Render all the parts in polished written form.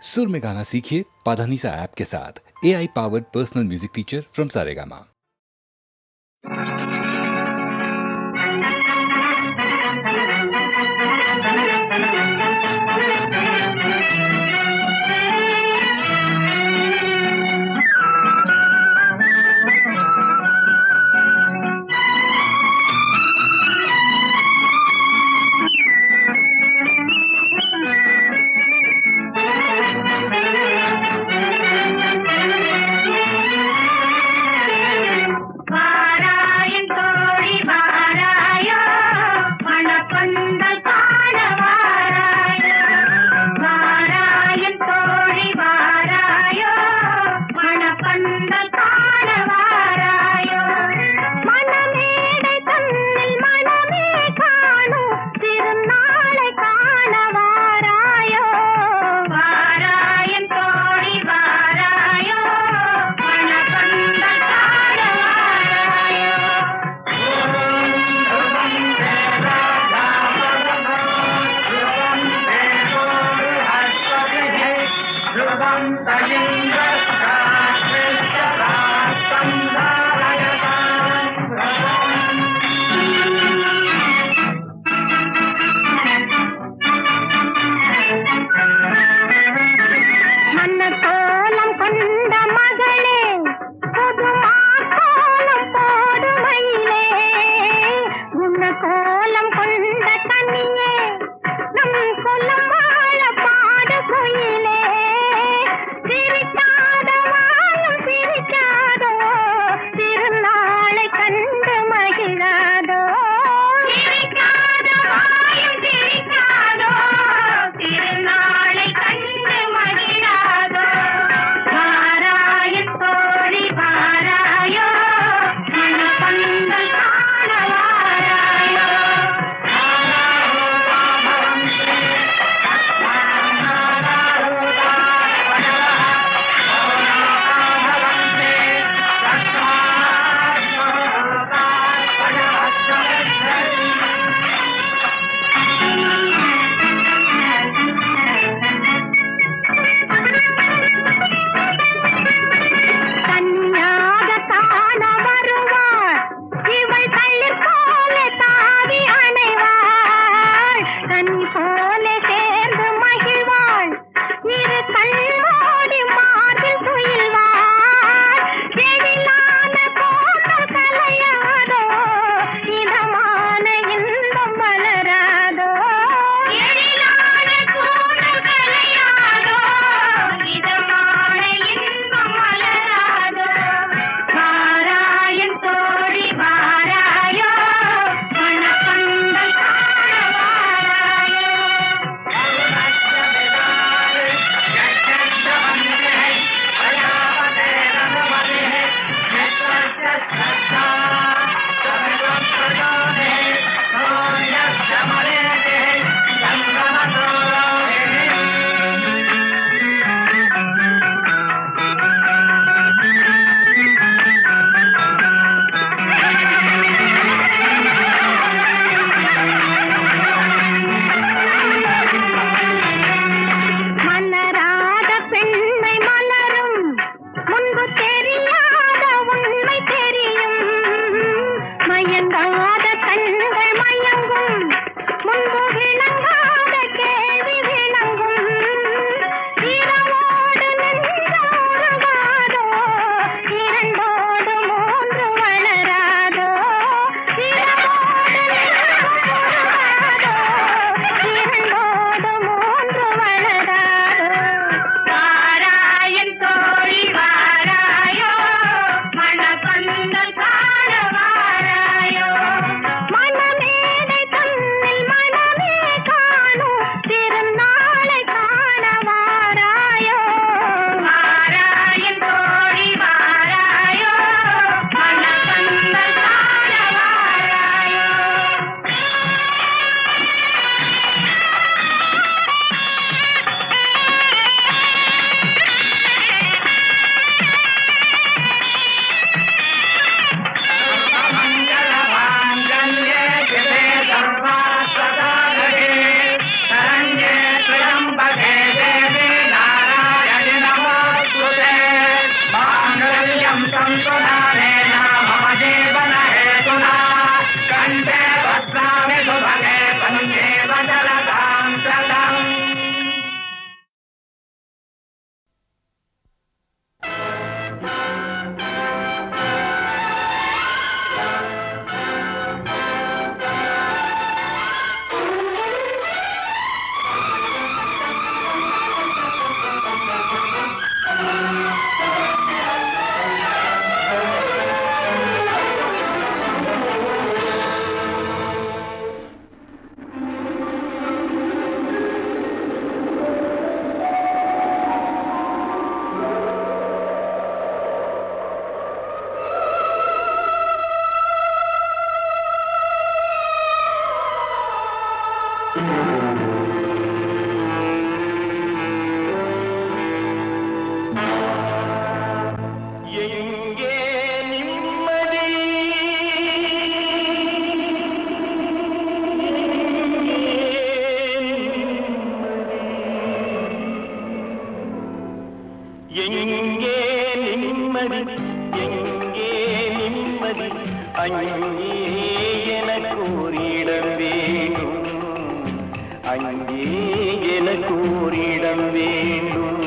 सुर में गाना सीखिए पाधानीसा ऐप के साथ। AI powered personal music teacher from Saregama. பாட குயிலே சிரித்தா எங்கே நிம்மதி எங்கே நிம்மதி அங்கே எனக்கு ஓரிடம் வேண்டும் அங்கே எனக்கு ஓரிடம் வேண்டும்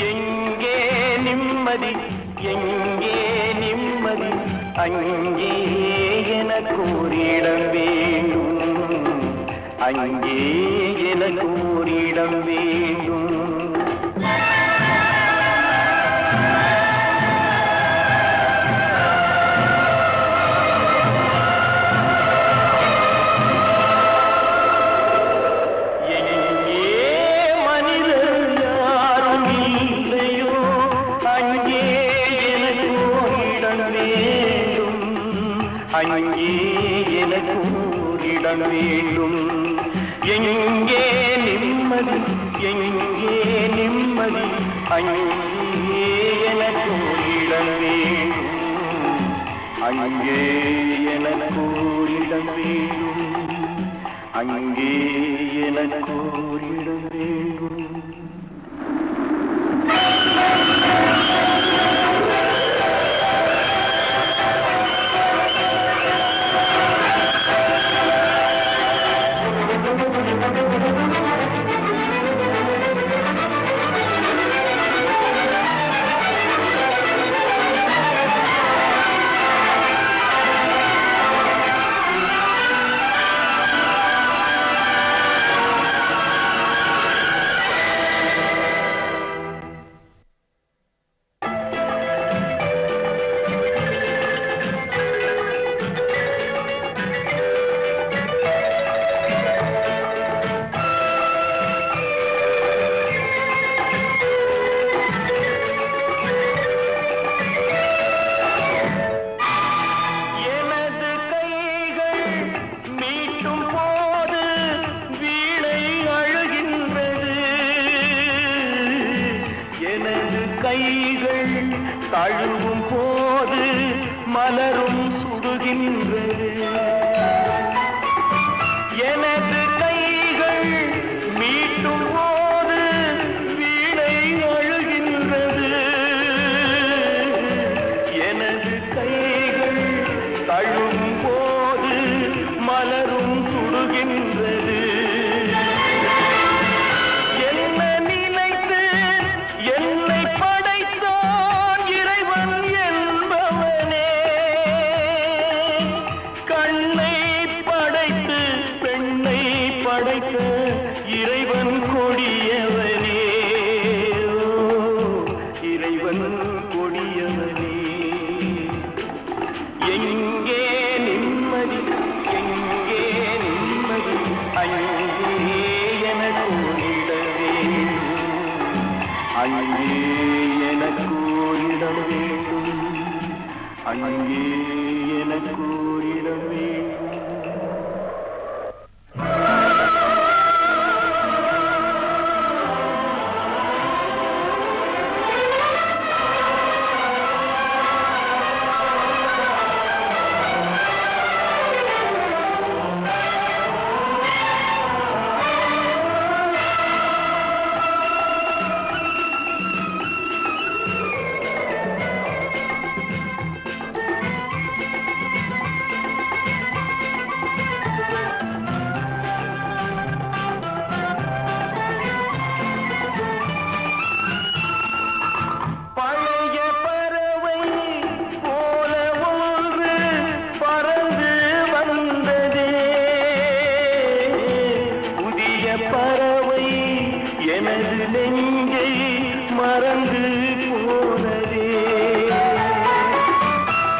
எங்கே நிம்மதி எங்கே நிம்மதி அங்கே எனக்கு ஓரிடம் வேண்டும் அங்கே எனக்கு ஓரிடம் வேண்டும் அங்கே எனக்கு ஓரிடம் வேண்டும் எங்கே நிம்மதி எங்கே நிம்மதி அங்கே எனக்கு ஓரிடம் வேண்டும் அங்கே எனக்கு ஓரிடம் வேண்டும் அங்கே எனக்கு ஓரிடம் வேண்டும் கைகள் தழுவும் போது மலரும் சுடுகின்றது எனது கைகள் மீட்டும் போது வீணை அழுகின்றது எனது கைகள் தழுவும் போது மலரும் சுடுகின்றது படைத்த இறைவன் கொடியவனே இறைவன் கொடியவனே எங்கே நிம்மதி எங்கே நிம்மதி அங்கே எனக்கு ஓரிடம் வேண்டும் அங்கே எனக்கு ஓரிடம் வேண்டும் அங்கே எனக்கு ஓரிடம் வேண்டும் எனது நெஞ்சை மறந்து போனதே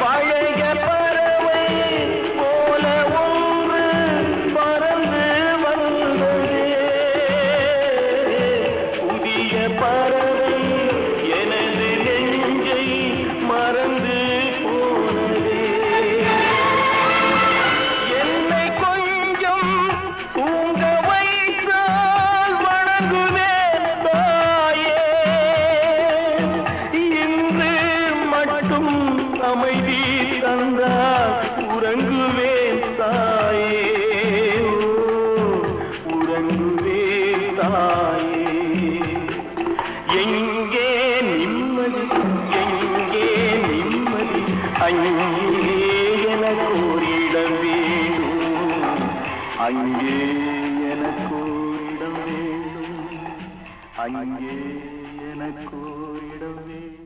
பழைய பறவை போல ஒன்று பறந்து வந்ததே புதிய பறவை எனது நெஞ்சை மறந்து போனதே என்னை கொஞ்சம் தூங்க வைத்தால் வணங்குவேன் தாயே இன்று மட்டும் அமைதி தந்தால் உறங்குவேன் தாயே உறங்குவேன் தாயே எங்கே நிம்மதி எங்கே நிம்மதி அங்கே எனக்கு ஒரு இடம் வேணும் அங்கே எனக்கு ஒரு இடம் வேணும் அங்கே எனக்கு ஒரு இடம் வேணும்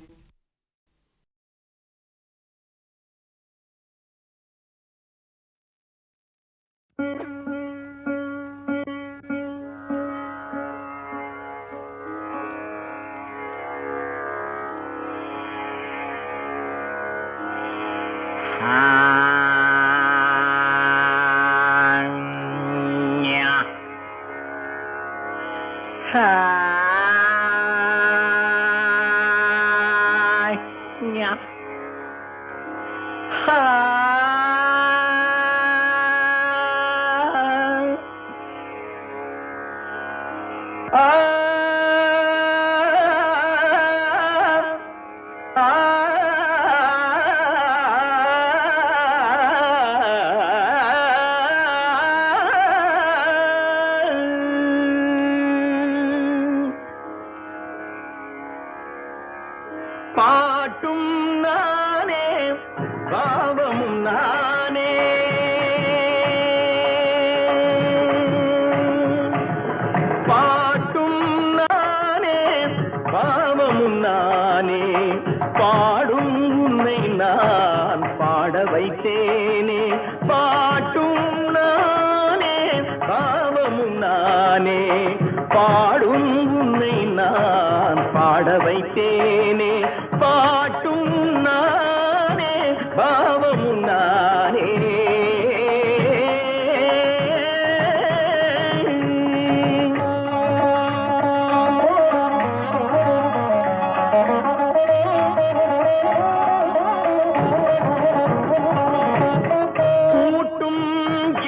பாட்டும் நானே பாவமும் நானே பாட்டும் நானே பாவமும் நானே பாடும் உன்னை நான் பாட வைத்தேனே பாட்டும் நானே பாவமும் நானே பாடும் உன்னை நான் பாட வைத்தேனே பாட்டும் நானே பாவமும் நானே கூட்டும்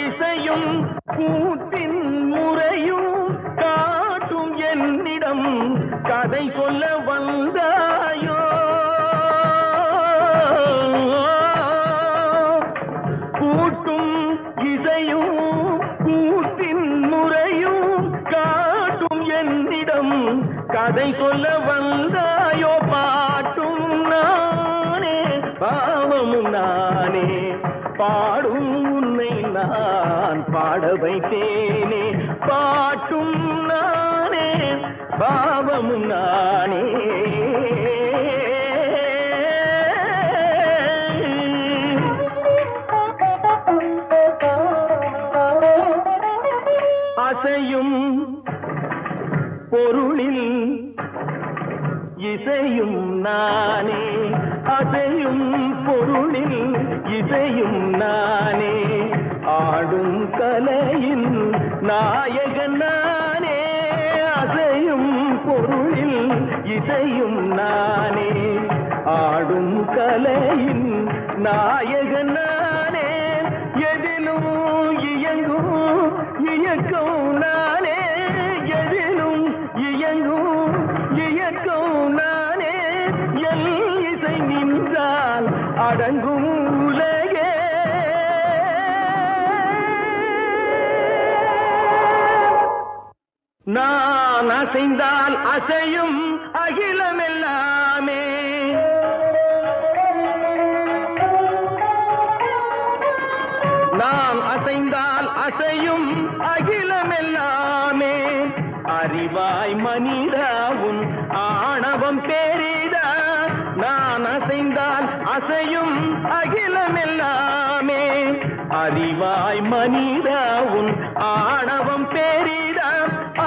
இசையும் கூட்டின் முறையும் காட்டும் என்னிடம் கதை சொல்ல வந்தாயோ கூட்டும் இசையும் கூட்டின் முறையும் காட்டும் என்னிடம் கதை சொல்ல வந்தாயோ பாட்டும் நானே பாவமும் நானே பாடும் உன்னை நான் பாட வைத்தேனே பாட்டும் நானே பாவமும் நானே அசையும் பொருளில் இசையும் நானே அசையும் பொருளில் இசையும் நானே ஆடும் கலையின் நாயகன் நானே அசையும் பொருளில் இசையும் நானே ஆடும் கலையின் நாயகன் நானே எதிலும் இயங்கும் இயக்கம் நானே எதிலும் இயங்கும் இயக்கம் நானே எல் இசை நின்றால் அடங்கும் உலகே நான் அசைந்தால் அசையும் அகிலமெல்லாமே நான் அசைந்தால் அசையும் அகிலமெல்லாமே அறிவாய் மனிதாவும் ஆணவம் பெரிதா நான் அசைந்தால் அசையும் அகிலமெல்லாமே அறிவாய் மனிதாவும் ஆணவம் பெரிதா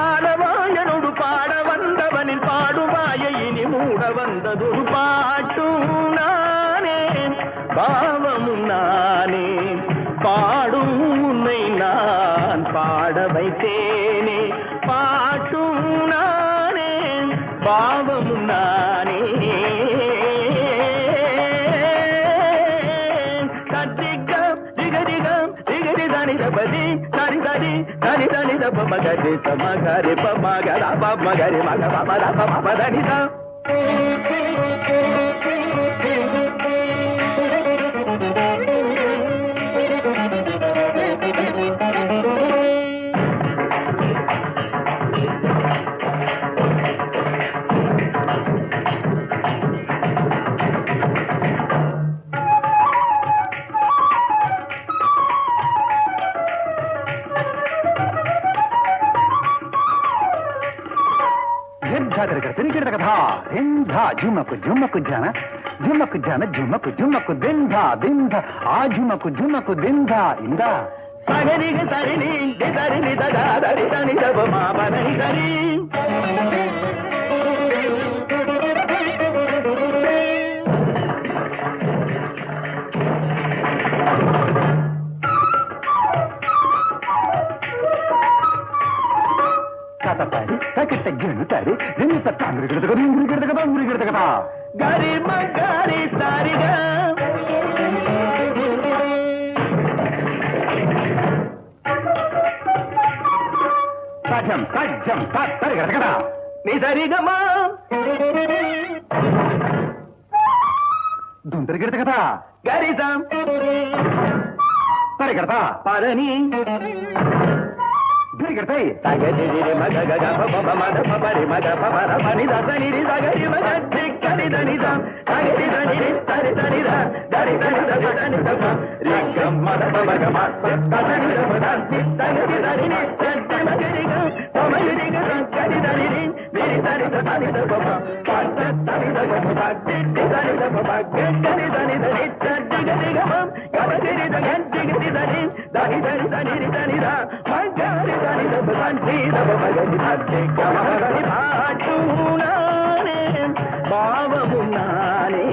ஆடவாயனோடு பாட வந்தவனின் பாடுவாய இனி மூட வந்ததொரு பாட்டும் நானே பாவமும் நானே பாடும் உன்னை நான் பாட வைத்தேனே பாட்டும் நானே பாவமும் நானே கட்டிகம் திகதிகம் திகதி தனிதபதி தனிதடி தனிதனிதப மகரி சமகரி பமகர பமகரி மக பமர பமதனிதா ತಿರುಗಿಡದ ಕಥಾ ದಿಂಧ ಝುಮಕು ಝುಮಕು ಜನ ಝುಮಕು ಜನ ಝುಮಕು ಝುಮಕು ದಿಂಧ ದಿಂಧ ಆ ಝುಮಕು ಝುಮಕು ದಿಂಧ ಇಂದ ಸಗರಿಗೆ ಸರಿನಿ ಸರಿನಿ ದರಿ ದನಿ ದಬ ಮಾಮನಿ ಸರಿ ತಕ್ಕಿಟ್ಟ ಗಿಡುತ್ತಾರೆ ನಿನ್ನ ತಂಗಿಡಿಗಿಡದ ಗರಿ ಮಗರಿ ಸಾರಿಗ ಸಜಂ ಸಜ್ಜಂ ತರಿಗಿಡದ ನೀ ಸರಿಗಮ ದುಂದರಿಗಿಡದ ಕಥಾ ಗರಿಸ ತರಿಗಿಡದ ಪರಣಿ ಗಿರಿಗಿಡತೈ ಸಗರಿ ಮಗ ಗಗ ಬಬ ಮದ ಬಬರಿ ಮಗ ಬಬರ ಬನಿ ದಸನಿ ರಿ ಸಗರಿ ಮಗ ಚಿಕ್ಕನಿ ದನಿ ದ ಸಗರಿ ದನಿ ರಿ ಸರಿ ದನಿ ದ ಗರಿ ದನಿ ದ ದನಿ ದ ರಿ ಗಮ ಮದ ಬಬ ಗಮ ದನಿ ದ ಬದ ಸಗರಿ ದನಿ ರಿ ಸಜ್ಜ ಮಗರಿ ಗ ಸಮರಿ ರಿ ಗ ಸಗರಿ ದನಿ ರಿ ಮೇರಿ ದನಿ ದ ದನಿ ದ ಬಬ ಪಾತ ದನಿ ದ ಬಬ ಚಿಟ್ಟಿ ದನಿ ದ ಬಬ ಗರಿ ದನಿ ದ ರಿ ಸಜ್ಜ ಗರಿ ಗಮ ಗರಿ ದ ಗಂಟಿ ಗರಿ ದನಿ ದನಿ ದನಿ ದನಿ ರಿ ದನಿ ದ ಮಗರಿ ದನಿ ದ ಬಂಟಿ ದ ಬಬ ಗರಿ ಹತ್ತಿ ಗಮಗರಿ ಭಾಟುನಾನೆ ಭಾವಮುನಾನೆ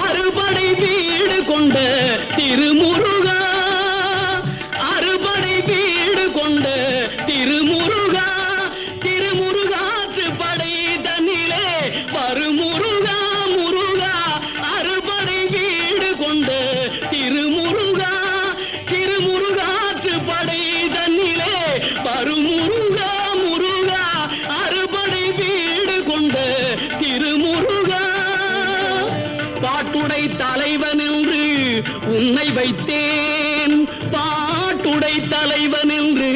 அறுபடை வீடு கொண்ட திருமுருகா அறுபடை வீடு கொண்ட திருமுருகா திருமுருகாற்று படை தன்னிலே வருமுருகா முருகா அறுபடை வீடு கொண்ட திருமுருகா திருமுருகாற்று படை தன்னிலே வருமுருகா முருகா அறுபடை வீடு கொண்ட திருமுருகா பாட்டுடை தலைவன் என்று உன்னை வைத்தேன் பாட்டுடை தலைவன் என்று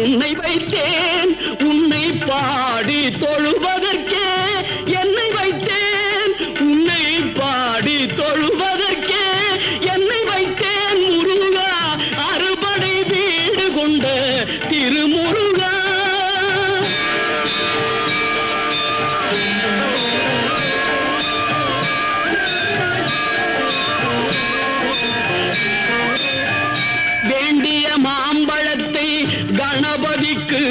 உன்னை வைத்தேன் உன்னை பாடி தொழுவதற்கே என்னை வைத்தேன் உன்னை பாடி தொழுவதற்கே என்னை வைத்தேன் முருகா அறுபடை வீடு கொண்ட திருமுருகா வேண்டிய மாம்பழத்தை கணபதிக்கு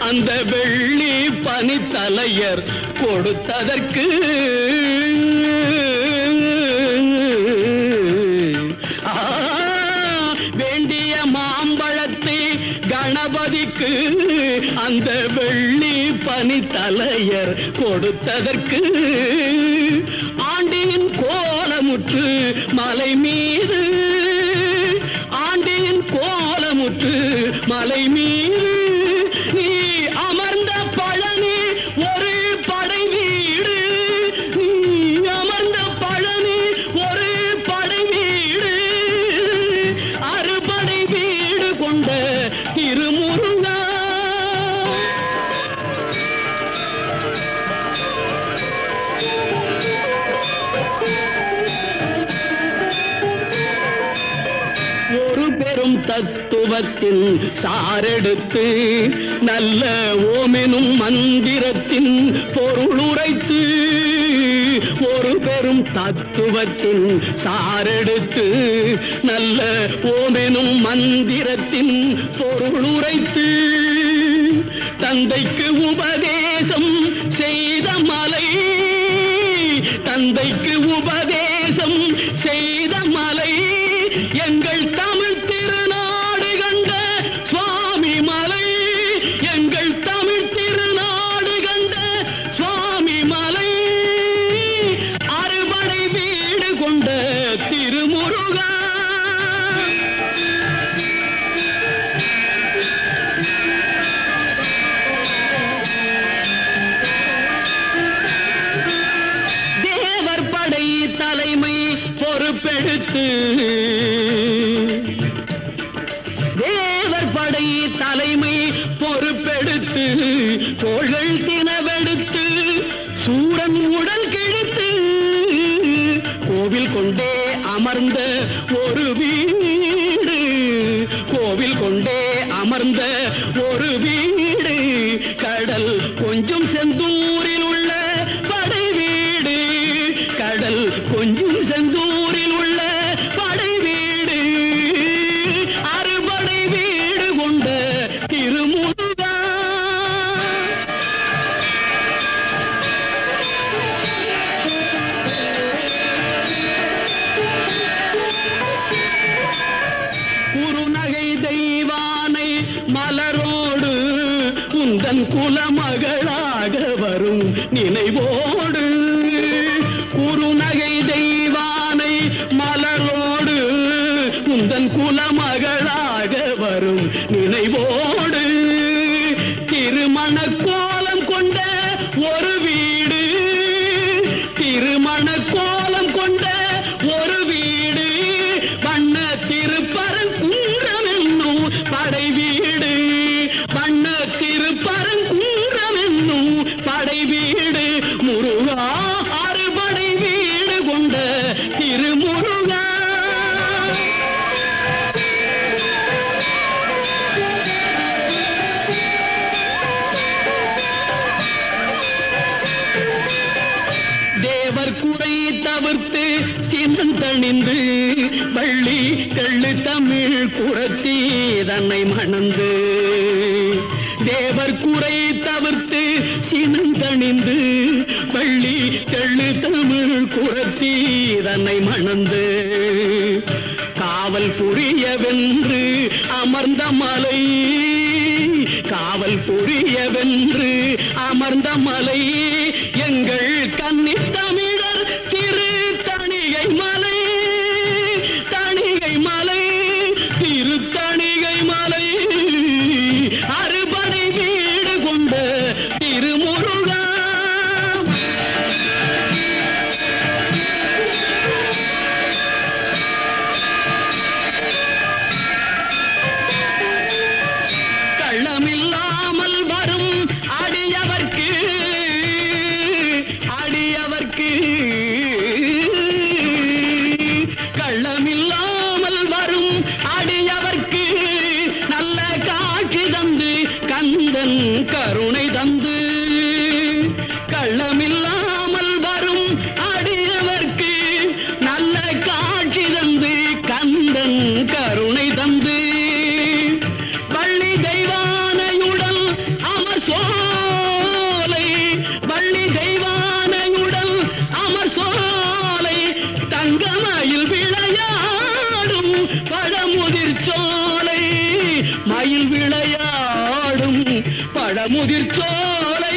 அந்த வெள்ளி பனித்தலையர் கொடுத்ததற்கு வேண்டிய மாம்பழத்தை கணபதிக்கு அந்த வெள்ளி பனித்தலையர் கொடுத்ததற்கு ஆண்டியின் கோலமுற்று மலை மீது ஆண்டியின் கோலமுற்று மலை மீது நீ அமர்ந்த பழனி ஒரு படை வீடு நீ அமர்ந்த பழனி ஒரு படை வீடு அறுபடை வீடு கொண்ட திருமுருகா ஒரு பெரும் தத்துவத்தின் சாரெடுத்து நல்ல ஓமெனும் மந்திரத்தின் பொருள் உரைத்து ஒரு பெரும் தத்துவத்தின் சாரெடுத்து நல்ல ஓமெனும் மந்திரத்தின் பொருள் உரைத்து தந்தைக்கு உபதேசம் செய்த மலை தந்தைக்கு உபதேசம் செய்த மலை எங்கள் தமிழ் திருநாடு கண்ட சுவாமி மலை எங்கள் தமிழ் திருநாடு கண்ட சுவாமி மலை அறுபடை வீடு கொண்ட திருமுருகா தேவர் படை தலைமை பொறுப்பெடுத்து தேவர் படை தலைமை பொறுப்பெடுத்து தோள்கள் தினவெடுத்து சூரன் உடல் கிழித்து கோவில் கொண்டே அமர்ந்த ஒரு வீடு, கோவில் கொண்டே அமர்ந்த ஒரு வீடு, கடல் கொஞ்சம் செந்தூரில் உள்ள படை வீடு, கடல் கொஞ்சம் செந்தூரில் உள்ள படை வீடு, அறுபடை வீடு கொண்ட திருமுருகா. குறுநகை தெய்வானை மலரோடு உந்தன் குலமகளாக வரும் நினைவோடு, குறுநகை தெய்வானை மலரோடு உந்தன் குலமகளாக வரும் நினைவோடு, திருமண கோலம் கொண்ட ஒரு வீடு, திருமண கோலம் கொண்ட ஒரு வீடு, வண்ண திருப்பரங்குன்றம் என்னும் படை வீடு, வண்ண திருப்பரங்குன்றம் என்னும் படை வீடு, முருகா அறுபடை வீடு கொண்ட திருமுருகா. தேவர் குறை தவிர்த்து சினந்தணிந்து வள்ளி தெள்ளு தமிழ் குரத்தி தன்னை மணந்து, தேவர் குறை தவிர்த்து சினந்தணிந்து வள்ளி தெள்ளு தமிழ் குரத்தி தன்னை மணந்து, காவல் புரியவென்று அமர்ந்த மலை, காவல் புரியவென்று அமர்ந்த மலை, எங்கள் கன்னித் தமிழர் திரு தணிகை மலை, தணிகை மலை, திரு தணிகை மலை, அறுபடை வீடு கொண்ட திருமுருகா. கள்ளமில்லாமல் வரும் அடியவர்க்கு, அடியவர்க்கு, கள்ளமில்லாமல் வரும் அடியவர்க்கு நல்ல காட்சி தந்து கந்தன் கருணை தந்து, கள்ளமில்லாமல் வரும் அடியவர்க்கு நல்ல காட்சி தந்து கந்தன் கருணை தந்து, வள்ளி தெய்வானையுடன் அமர் சோலை, வள்ளி தெய்வானையுடன் அமர் சோலை, தங்கமயில் விளையாடும் பழமுதிர் சோலை, மயில் விளையாடும் பழமுதிர் சோலை,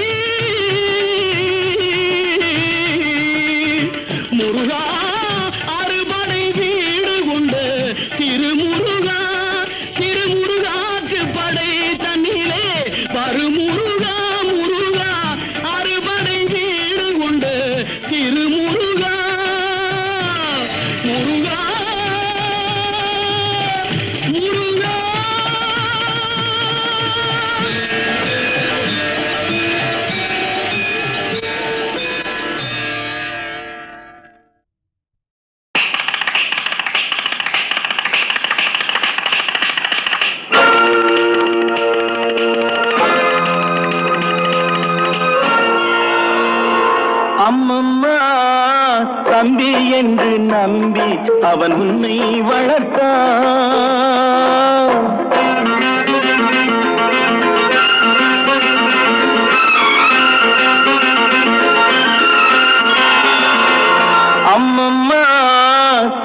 முருகா அறுபடை வீடு கொண்ட திருமுருகா, திருமுருகாக்கு படை தன்னிலே வருமுருகா, முருகா அறுபடை வீடு கொண்ட திருமுருகா, முருகா முருகா. அம்மம்மா தம்பி என்று நம்பி அவன் உன்னை வளர்த்தான், அம்மம்மா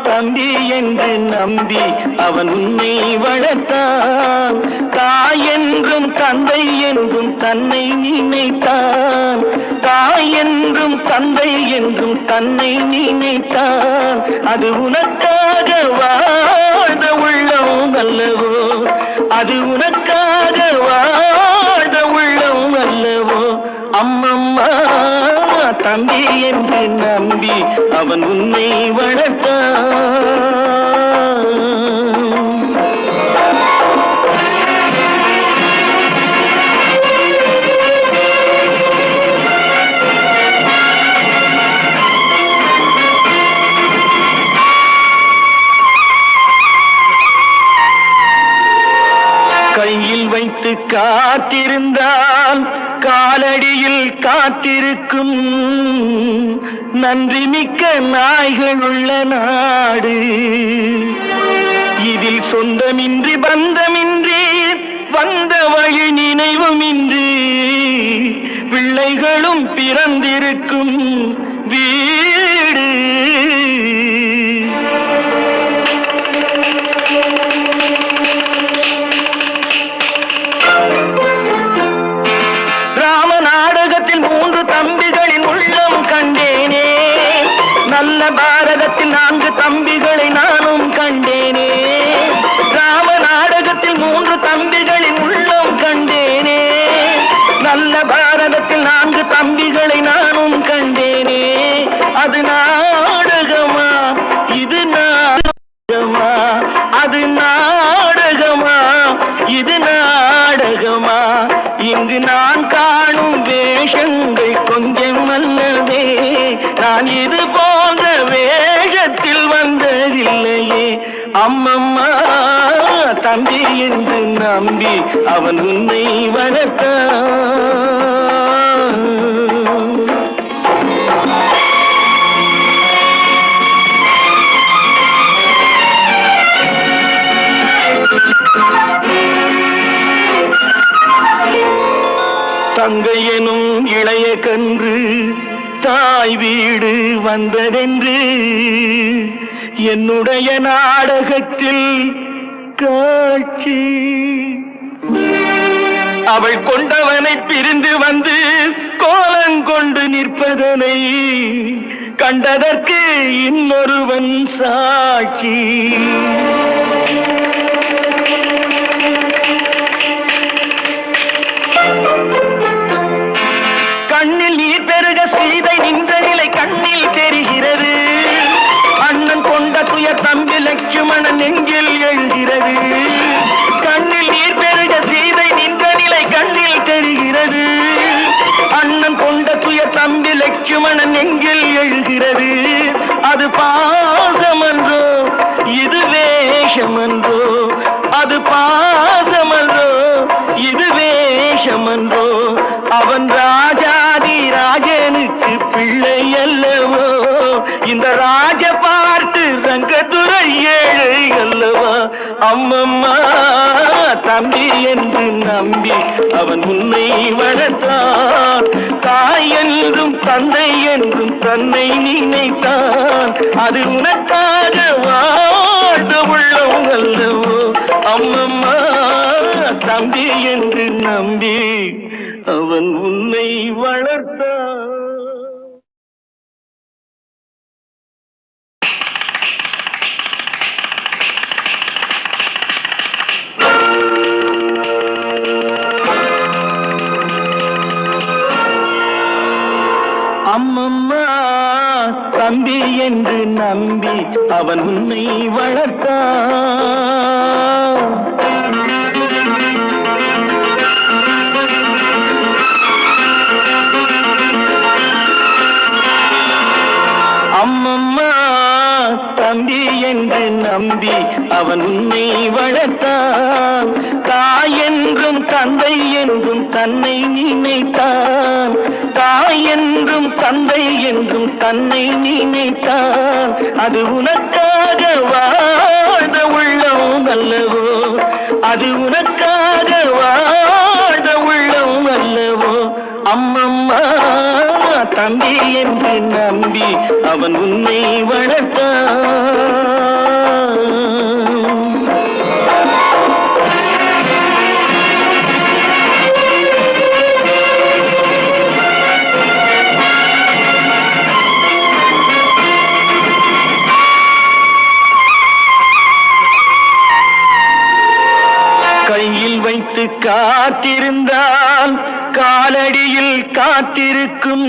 தம்பி என்று நம்பி அவன் உன்னை வளர்த்தான், தாய் என்றும் தந்தை என்றும் தன்னை நினைத்தான், தாய் என்றும் தந்தை என்றும் தன்னை நினைத்தான், அது உனக்காக வாழ்ந்த உள்ளம் அல்லவோ, அது உனக்காக வாழ்ந்த உள்ளம் அல்லவோ, அம்மம்மா தம்பி என்று நம்பி அவன் உன்னை வளர்த்தான். வைத்து காத்திருந்தால் காலடியில் காத்திருக்கும் நன்றி மிக்க நாய்கள் உள்ள நாடு. இதில் சொந்தமின்றி பந்தமின்றி வந்த வழி நினைவுமின்றி பிள்ளைகளும் பிறந்திருக்கும் வீடு. ராம நாடகத்தில் 3 தம்பிகளின் உள்ளம் கண்டேனே, நல்ல பாரதத்தில் 4 தம்பிகளை நானும் கண்டேனே. ராம நாடகத்தில் 3 தம்பிகளின் உள்ளம் கண்டேனே, நல்ல பாரதத்தில் 4 தம்பிகளை நானும் கண்டேனே. அது நாடகமா இது நாடகமா, அது நாடகமா இது நாடகமா. இங்கு நான் காணும் வேஷங்கள் கொஞ்சம் அல்லவே, நான் இது போன்ற வேஷத்தில் வந்ததில்லையே. அம்மம்மா தம்பி என்று நம்பி அவன் உன்னை வளர்த்தான். தங்கையனும் இளைய கன்று தாய் வீடு வந்ததென்று என்னுடைய நாடகத்தில் காட்சி. அவள் கொண்டவனை பிரிந்து வந்து கோலங்கொண்டு நிற்பதனை கண்டதற்கு இன்னொருவன் சாட்சி. கண்ணில் நீர் பெருக சீதை நின்ற நிலை கண்ணில் தெரிகிறது. அண்ணன் கொண்ட துயர் தம்பி லட்சுமணன் நெஞ்சில் எழுகிறது. கண்ணில் நீர் பெருக சீதை நின்ற நிலை கண்ணில் தெரிகிறது. அண்ணன் கொண்ட துயர் தம்பி லட்சுமணன் நெஞ்சில் எழுகிறது. அது பாசமன்றோ இது வேஷமன்றோ, அது பாசமன்றோ இது வேஷமன்றோ. அவன் ராஜாதி ராஜனுக்கு பிள்ளை அல்லவோ, இந்த ராஜ பார்த்து ரங்கத்துறை ஏழை அல்லவா. அம்மம்மா தம்பி என்று நம்பி அவன் உன்னை வளர்த்தான். தாய் என்றும் தந்தை என்றும் தன்னை நினைத்தான். அது உனக்காக வாழ்ந்த உள்ளம் அல்லவோ. அம்மம்மா தம்பி என்று நம்பி அவன் உன்னை வளர்த்தான். அம்மம்மா தம்பி என்று நம்பி அவன் உன்னை வளர்த்தான். அம்மம்மா தம்பி என்று நம்பி அவன் உன்னை வளர்த்தான். தாய் என்றும் தந்தை என்றும் தன்னை நினைத்தான். தாய் என்றும் தந்தை என்றும் தன்னை நினைத்தான். அது உனக்காக வாழ்ந்த உள்ளம் அல்லவோ, அது உனக்காக வாழ்ந்த உள்ளம் அல்லவோ. அம்மம்மா தம்பி என்று நம்பி அவன் உன்னை வளர்த்தான். கையில் வைத்து காத்திருந்தால் காலடியில் காத்திருக்கும்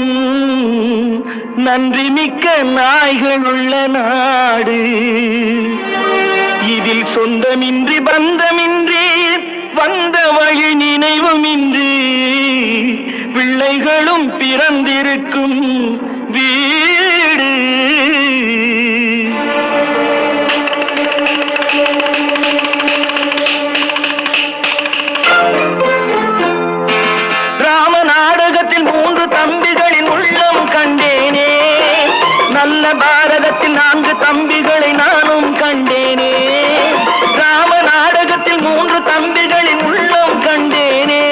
நன்றி மிக்க நாய்கள் உள்ள நாடு. இதில் சொந்தமின்றி பந்தமின்றி வந்த வழி நினைவுமின்றி பிள்ளைகளும் பிறந்திருக்கும் வீடு. நல்ல பாரதத்தில் 4 தம்பிகளை நானும் கண்டேனே. ராம நாடகத்தில் 3 தம்பிகளின் உள்ளம் கண்டேனே.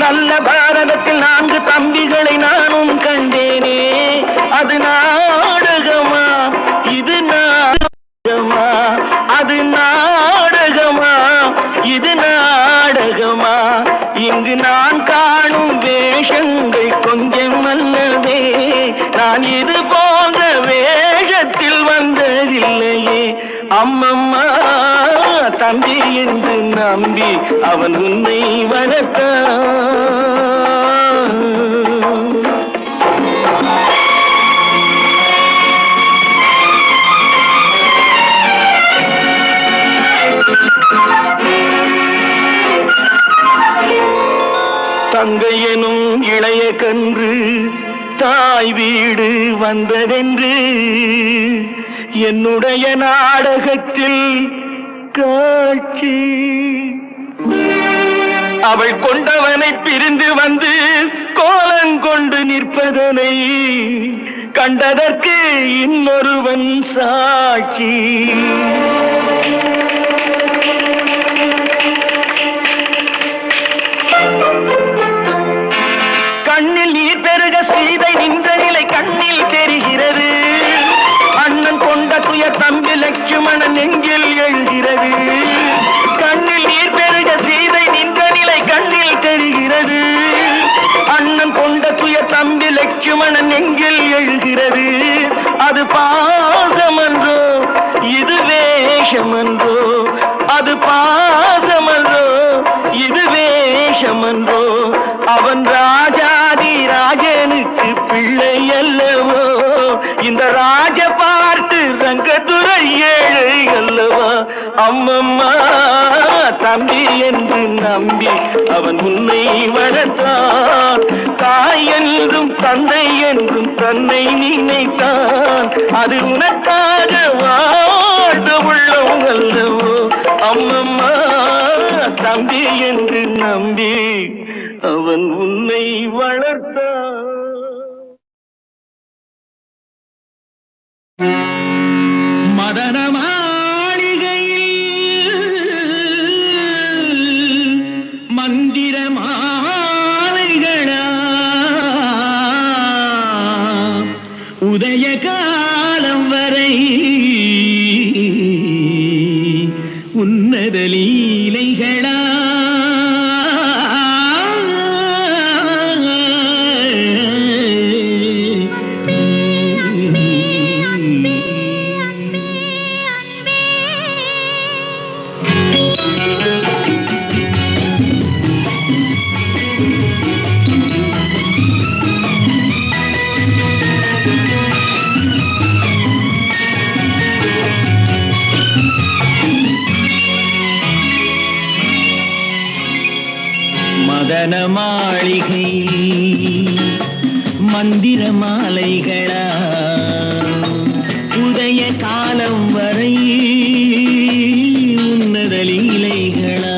நல்ல பாரதத்தில் 4 தம்பிகளை நானும் கண்டேனே. அது நாடகமா, இது நாடகமா, அது நாடகமா, இது நாடகமா. இங்கு நான் காணும் வேஷங்கள் கொஞ்சம் அல்லவே. நான் இது போன்ற வேஷத்தில் வந்ததில்லையே. அம்மம்மா தம்பி என்று நம்பி அவன் உன்னை வளர்த்தான். தங்கையனும் இளைய கன்று தாய் வீடு வந்ததென்று என்னுடைய நாடகத்தில் காட்சி. அவள் கொண்டவனை பிரிந்து வந்து கோலங்கொண்டு நிற்பதனை கண்டதற்கு இன்னொருவன் சாட்சி. கண்ணில் நீர் பெருக சீதை நின்ற நிலை கண்ணில் தெரிகிறது. அண்ணன் கொண்ட துயர் தம்பி லட்சுமணன் நெஞ்சில் எழுகிறது. கண்ணில் நீர் பெருக சீதை நின்ற நிலை கண்ணில் தெரிகிறது. அண்ணன் கொண்ட துயர் தம்பி லட்சுமணன் நெஞ்சில் எழுகிறது. அது பாசமன்றோ இது வேஷமன்றோ, அது பாசமன்றோ இது வேஷமன்றோ. அவன் ராஜாதி ராஜனுக்கு பிள்ளை அல்லவோ. இந்த ராஜ பார்த்து ரங்கத்துறை ஏழை அல்லவா. அம்மம்மா தம்பி என்று நம்பி அவன் உன்னை வளர்த்தான். தாய் என்றும் தந்தை என்றும் தன்னை நினைத்தான். அது உனக்காக வாழ்ந்த உள்ளம் அல்லவோ. அம்மம்மா தம்பி என்று நம்பி அவன் உன்னை வளர்த்தான். மதன மாளிகையில் மந்திர மாலைகளா உதய காலம் வரை உன்னத லீலைகளா. மதன மாளிகையில் மந்திர மாலைகளா உதய காலம் வரை உன்னத லீலைகளா.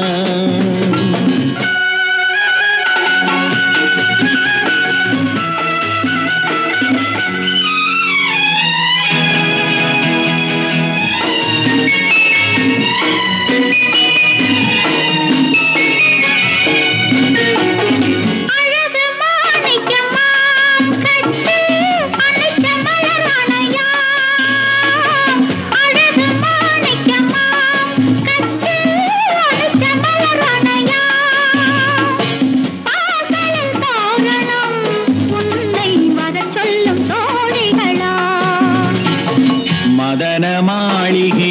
மதன மாளிகை